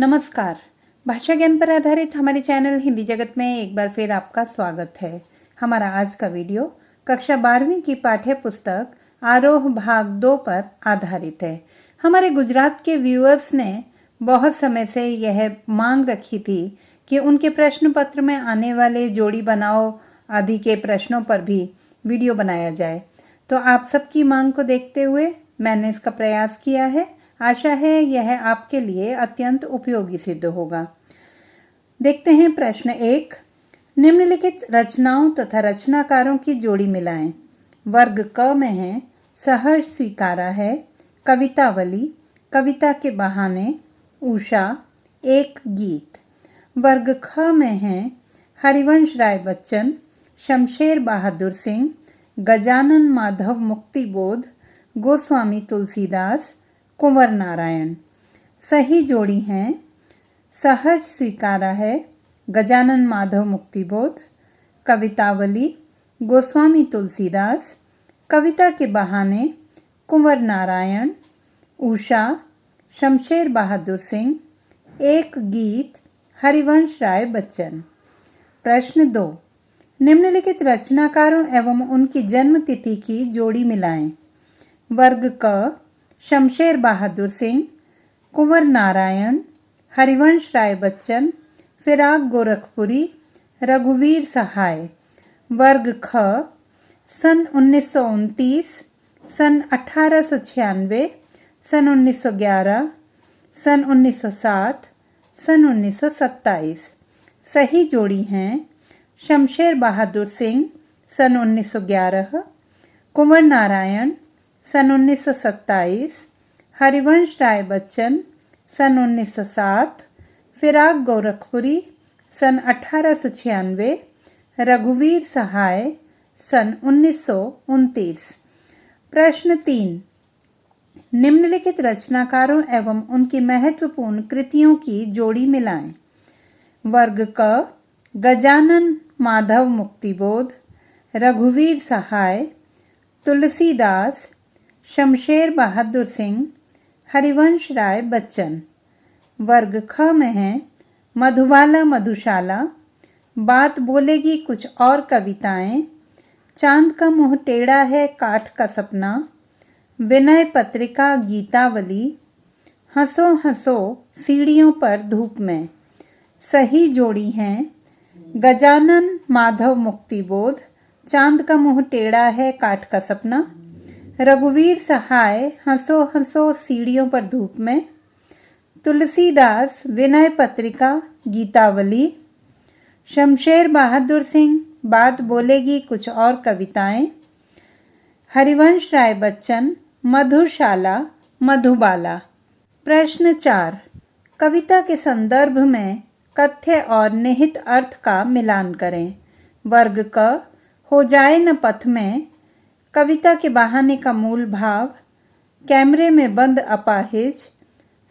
नमस्कार। भाषा ज्ञान पर आधारित हमारे चैनल हिंदी जगत में एक बार फिर आपका स्वागत है। हमारा आज का वीडियो कक्षा 12वीं की पाठ्य पुस्तक आरोह भाग 2 पर आधारित है। हमारे गुजरात के व्यूअर्स ने बहुत समय से यह मांग रखी थी कि उनके प्रश्न पत्र में आने वाले जोड़ी बनाओ आदि के प्रश्नों पर भी वीडियो बनाया जाए। तो आप सबकी मांग को देखते हुए मैंने इसका प्रयास किया है। आशा है यह आपके लिए अत्यंत उपयोगी सिद्ध होगा। देखते हैं प्रश्न 1। निम्नलिखित रचनाओं तथा रचनाकारों की जोड़ी मिलाएं। वर्ग क में है सहर्ष स्वीकारा है, कवितावली, कविता के बहाने, उषा, एक गीत। वर्ग ख में है हरिवंश राय बच्चन, शमशेर बहादुर सिंह, गजानन माधव मुक्तिबोध, गोस्वामी तुलसीदास, कुंवर नारायण। सही जोड़ी हैं सहज स्वीकारा है, गजानन माधव मुक्तिबोध, कवितावली, गोस्वामी तुलसीदास, कविता के बहाने, कुंवर नारायण, उषा, शमशेर बहादुर सिंह, एक गीत, हरिवंश राय बच्चन। प्रश्न 2। निम्नलिखित रचनाकारों एवं उनकी जन्म तिथि की जोड़ी मिलाएं। वर्ग क शमशेर बहादुर सिंह, कुंवर नारायण, हरिवंश राय बच्चन, फिराक गोरखपुरी, रघुवीर सहाय। वर्ग ख सन 1929, सन 1896, सन 1911, सन 1907, सन 1927। सही जोड़ी हैं शमशेर बहादुर सिंह सन 1911, कुंवर नारायण सन 1927, हरिवंश राय बच्चन सन 1907, फिराक गोरखपुरी सन 1896, रघुवीर सहाय सन 1929। प्रश्न 3। निम्नलिखित रचनाकारों एवं उनकी महत्वपूर्ण कृतियों की जोड़ी मिलाएं। वर्ग क गजानन माधव मुक्तिबोध, रघुवीर सहाय, तुलसीदास, शमशेर बहादुर सिंह, हरिवंश राय बच्चन। वर्ग ख में है मधुबाला मधुशाला, बात बोलेगी कुछ और कविताएं, चांद का मुंह टेढ़ा है काठ का सपना, विनय पत्रिका गीतावली, हंसो हंसो सीढ़ियों पर धूप में। सही जोड़ी हैं गजानन माधव मुक्तिबोध, चांद का मुंह टेढ़ा है काठ का सपना, रघुवीर सहाय, हंसो हंसो सीढ़ियों पर धूप में, तुलसीदास, विनय पत्रिका गीतावली, शमशेर बहादुर सिंह, बात बोलेगी कुछ और कविताएं, हरिवंश राय बच्चन, मधुशाला, मधुबाला। प्रश्न 4। कविता के संदर्भ में कथ्य और निहित अर्थ का मिलान करें। वर्ग क हो जाए न पथ में, कविता के बहाने का मूल भाव, कैमरे में बंद अपाहिज,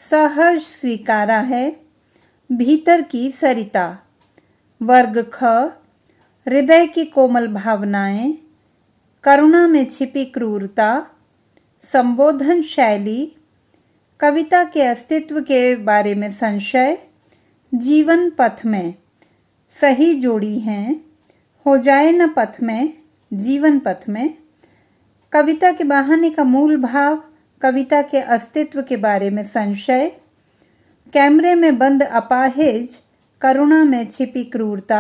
सहर्ष स्वीकारा है, भीतर की सरिता। वर्ग ख हृदय की कोमल भावनाएं, करुणा में छिपी क्रूरता, संबोधन शैली, कविता के अस्तित्व के बारे में संशय, जीवन पथ में। सही जोड़ी हैं हो जाए न पथ में, जीवन पथ में, कविता के बहाने का मूल भाव, कविता के अस्तित्व के बारे में संशय, कैमरे में बंद अपाहिज, करुणा में छिपी क्रूरता,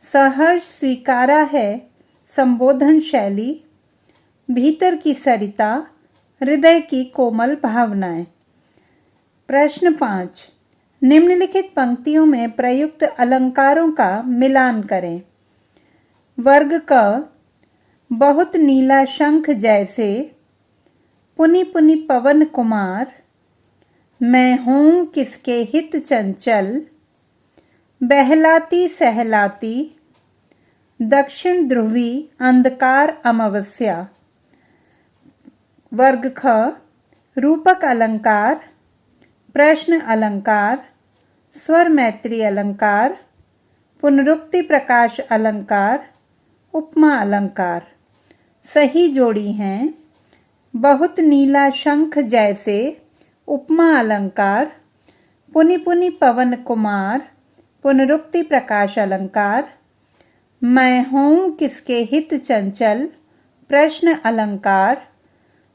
सहर्ष स्वीकारा है, संबोधन शैली, भीतर की सरिता, हृदय की कोमल भावनाएं। प्रश्न 5। निम्नलिखित पंक्तियों में प्रयुक्त अलंकारों का मिलान करें। वर्ग क बहुत नीला शंख जैसे, पुनि पुनि पवन कुमार, मैं हूँ किसके हित चंचल, बहलाती सहलाती, दक्षिण ध्रुवी अंधकार अमावस्या। वर्ग ख रूपक अलंकार, प्रश्न अलंकार, स्वर मैत्री अलंकार, पुनरुक्ति प्रकाश अलंकार, उपमा अलंकार। सही जोड़ी हैं बहुत नीला शंख जैसे, उपमा अलंकार, पुनि पुनि पवन कुमार, पुनरुक्ति प्रकाश अलंकार। मैं हूँ किसके हित चंचल, प्रश्न अलंकार।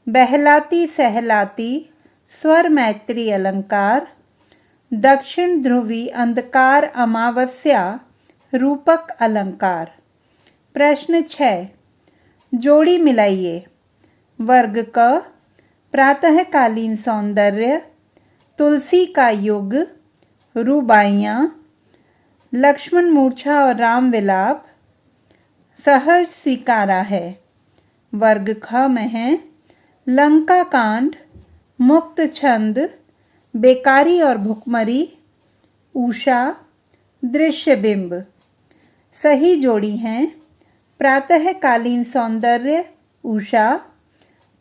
बहलाती सहलाती, स्वर मैत्री अलंकार। दक्षिण ध्रुवी अंधकार अमावस्या, रूपक अलंकार। प्रश्न 6, जोड़ी मिलाइए। वर्ग क, प्रातःकालीन सौंदर्य, तुलसी का युग, रूबाइयाँ, लक्ष्मण मूर्छा और राम विलाप, सहज स्वीकारा है। वर्ग ख में है लंका कांड, मुक्त छंद, बेकारी और भुखमरी, उषा, दृश्य बिंब। सही जोड़ी हैं प्रातःकालीन सौंदर्य, उषा,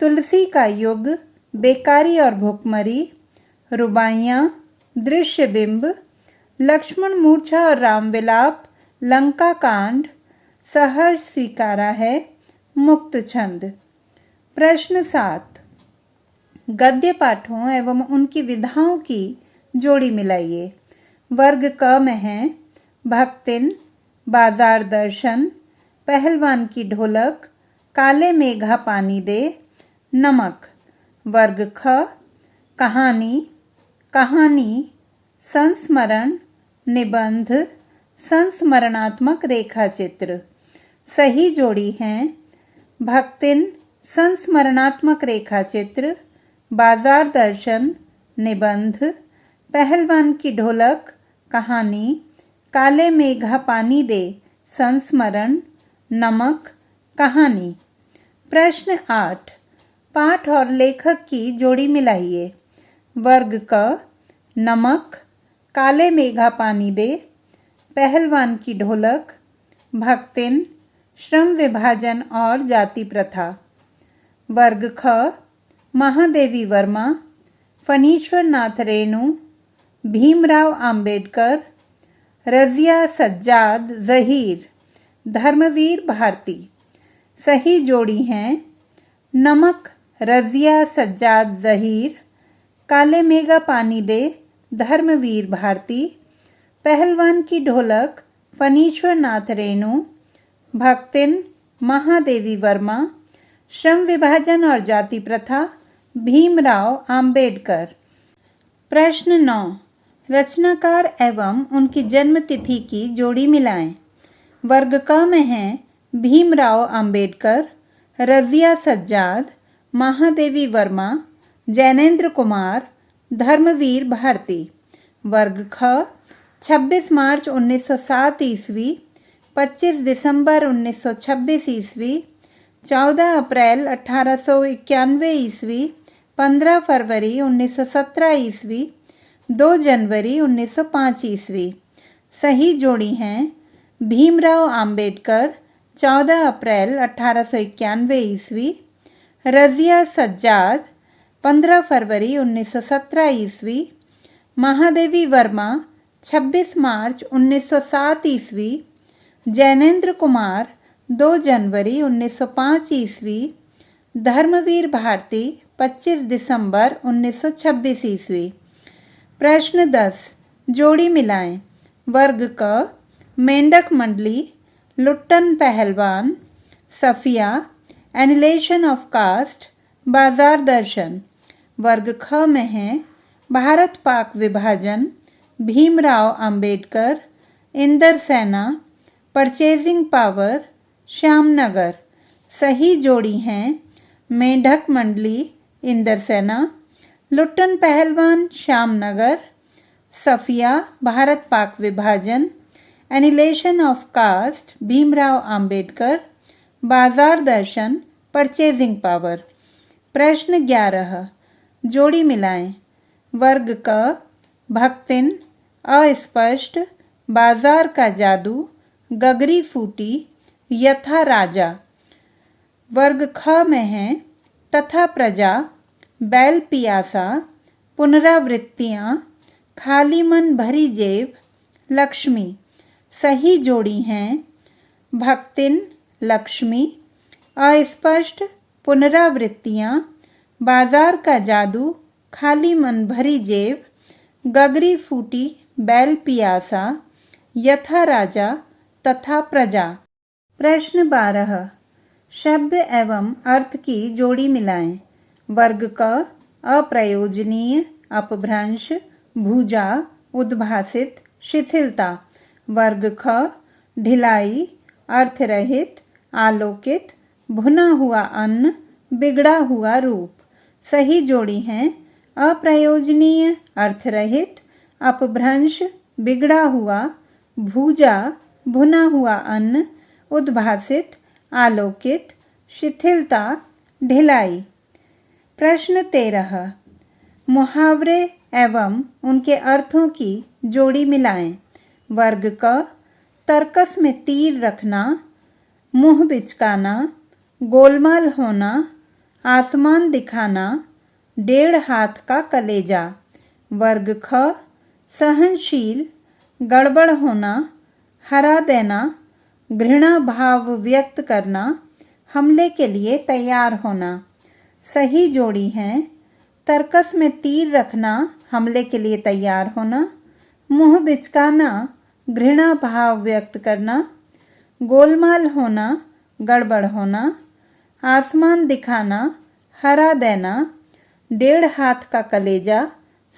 तुलसी का युग, बेकारी और भुखमरी, रुबाइयाँ, दृश्य बिंब, लक्ष्मण मूर्छा और राम विलाप, लंका कांड, सहज स्वीकारा है, मुक्त छंद। प्रश्न 7, गद्य पाठों एवं उनकी विधाओं की जोड़ी मिलाइए। वर्ग क में है भक्तिन, बाजार दर्शन, पहलवान की ढोलक, काले मेघा पानी दे, नमक। वर्ग ख, कहानी, कहानी, संस्मरण, निबंध, संस्मरणात्मक रेखाचित्र। सही जोड़ी हैं भक्तिन, संस्मरणात्मक रेखाचित्र, बाजार दर्शन, निबंध, पहलवान की ढोलक, कहानी, काले मेघा पानी दे, संस्मरण, नमक, कहानी। प्रश्न 8, पाठ और लेखक की जोड़ी मिलाइए। वर्ग क, नमक, काले मेघा पानी दे, पहलवान की ढोलक, भक्तिन, श्रम विभाजन और जाति प्रथा। वर्ग ख, महादेवी वर्मा, फणीश्वर नाथ रेणु, भीमराव अंबेडकर, रजिया सज्जाद जहीर, धर्मवीर भारती। सही जोड़ी हैं नमक, रजिया सज्जाद जहीर, काले मेघा पानी दे, धर्मवीर भारती, पहलवान की ढोलक, फणीश्वर नाथ रेणु, भक्तिन, महादेवी वर्मा, श्रम विभाजन और जाति प्रथा, भीमराव अंबेडकर। प्रश्न 9, रचनाकार एवं उनकी जन्मतिथि की जोड़ी मिलाएं। वर्ग क में हैं भीमराव अंबेडकर, रजिया सज्जाद, महादेवी वर्मा, जैनेन्द्र कुमार, धर्मवीर भारती। वर्ग ख, 26 मार्च 1907 ईस्वी, 25 दिसंबर 1926 ईस्वी, 14 अप्रैल 1891 ईस्वी, 15 फरवरी 1917 ईस्वी, 2 जनवरी 1905 ईस्वी। सही जोड़ी हैं भीमराव अंबेडकर, 14 अप्रैल 1891 ईस्वी, रजिया सज्जाद, 15 फरवरी 1917 ईस्वी, महादेवी वर्मा, 26 मार्च 1907 ईस्वी, जैनेन्द्र कुमार, 2 जनवरी 1905 ईस्वी, धर्मवीर भारती, 25 दिसंबर 1926 ईस्वी। प्रश्न 10, जोड़ी मिलाएं। वर्ग क, मेंढक मंडली, लुट्टन पहलवान, सफिया, एनिलेशन ऑफ कास्ट, बाजार दर्शन। वर्ग ख में है भारत पाक विभाजन, भीमराव अंबेडकर, इंदर सेना, परचेजिंग पावर, श्यामनगर। सही जोड़ी हैं मेंढक मंडली, इंदर सेना, लुट्टन पहलवान, श्यामनगर, सफिया, भारत पाक विभाजन, annihilation of caste, Bhimrao Ambedkar, Bazaar Darshan, purchasing power. प्रश्न 11, जोड़ी मिलाएं। वर्ग क, भक्तिन, अस्पष्ट, बाजार का जादू, गगरी फूटी, यथा राजा। वर्ग ख में है तथा प्रजा, बैल पियासा, पुनरावृत्तियाँ, खाली मन भरी जेब, लक्ष्मी। सही जोड़ी हैं भक्तिन, लक्ष्मी, अस्पष्ट, पुनरावृत्तियाँ, बाजार का जादू, खाली मन भरी जेब, गगरी फूटी बैल पियासा, यथा राजा तथा प्रजा। प्रश्न 12, शब्द एवं अर्थ की जोड़ी मिलाएं। वर्ग क, अप्रयोजनीय, अपभ्रंश, भुजा, उद्भासित, शिथिलता। वर्ग ख, ढिलाई, अर्थरहित, आलोकित, भुना हुआ अन्न, बिगड़ा हुआ रूप। सही जोड़ी हैं अप्रयोजनीय, अर्थरहित, अपभ्रंश, बिगड़ा हुआ, भूजा, भुना हुआ अन्न, उद्भासित, आलोकित, शिथिलता, ढिलाई। प्रश्न 13, मुहावरे एवं उनके अर्थों की जोड़ी मिलाएं। वर्ग क, तर्कस में तीर रखना, मुंह बिचकाना, गोलमाल होना, आसमान दिखाना, 1.5 हाथ का कलेजा। वर्ग ख, सहनशील, गड़बड़ होना, हरा देना, घृणा भाव व्यक्त करना, हमले के लिए तैयार होना। सही जोड़ी हैं तर्कस में तीर रखना, हमले के लिए तैयार होना, मुंह बिचकाना, घृणा भाव व्यक्त करना, गोलमाल होना, गड़बड़ होना, आसमान दिखाना, हरा देना, 1.5 हाथ का कलेजा,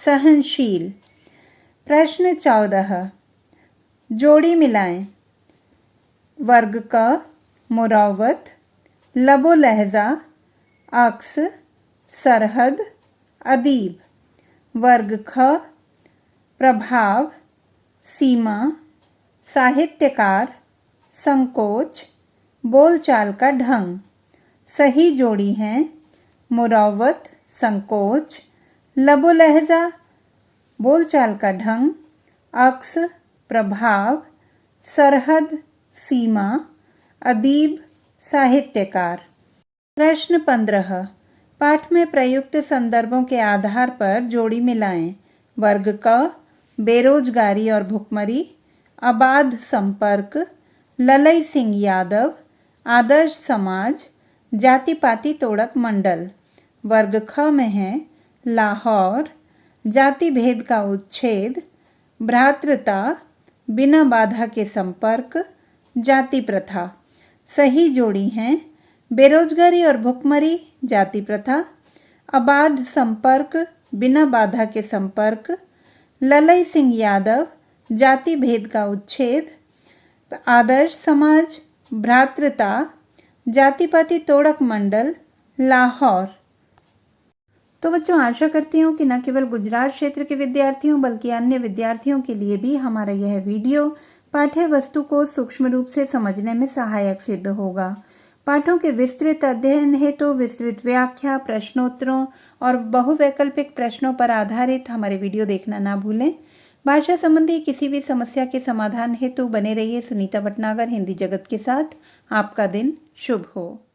सहनशील। प्रश्न 14, जोड़ी मिलाएं। वर्ग क, मुरौवत, लबो लहजा, अक्स, सरहद, अदीब। वर्ग ख, प्रभाव, सीमा, साहित्यकार, संकोच, बोलचाल का ढंग। सही जोड़ी हैं मुरौवत, संकोच, लबो लहजा, बोलचाल का ढंग, अक्स, प्रभाव, सरहद, सीमा, अदीब, साहित्यकार। प्रश्न 15, पाठ में प्रयुक्त संदर्भों के आधार पर जोड़ी मिलाएं। वर्ग क, बेरोजगारी और भुखमरी, अबाध संपर्क, ललई सिंह यादव, आदर्श समाज, जाति पाति तोड़क मंडल। वर्ग ख में है लाहौर, जाति भेद का उच्छेद, भ्रातृता, बिना बाधा के संपर्क, जाति प्रथा। सही जोड़ी हैं बेरोजगारी और भुखमरी, जाति प्रथा, अबाध संपर्क, बिना बाधा के संपर्क, ललई सिंह यादव, जाति भेद का उच्छेद, आदर्श समाज, भ्रातृता, जाति पाति तोड़क मंडल, लाहौर। तो बच्चों, आशा करती हूँ कि न केवल गुजरात क्षेत्र के विद्यार्थियों बल्कि अन्य विद्यार्थियों के लिए भी हमारा यह वीडियो पाठ्य वस्तु को सूक्ष्म रूप से समझने में सहायक सिद्ध होगा। पाठों के विस्तृत अध्ययन हेतु विस्तृत व्याख्या, प्रश्नोत्तरों और बहुवैकल्पिक प्रश्नों पर आधारित हमारे वीडियो देखना ना भूलें। भाषा संबंधी किसी भी समस्या के समाधान हेतु बने रहिए सुनीता भटनागर हिंदी जगत के साथ। आपका दिन शुभ हो।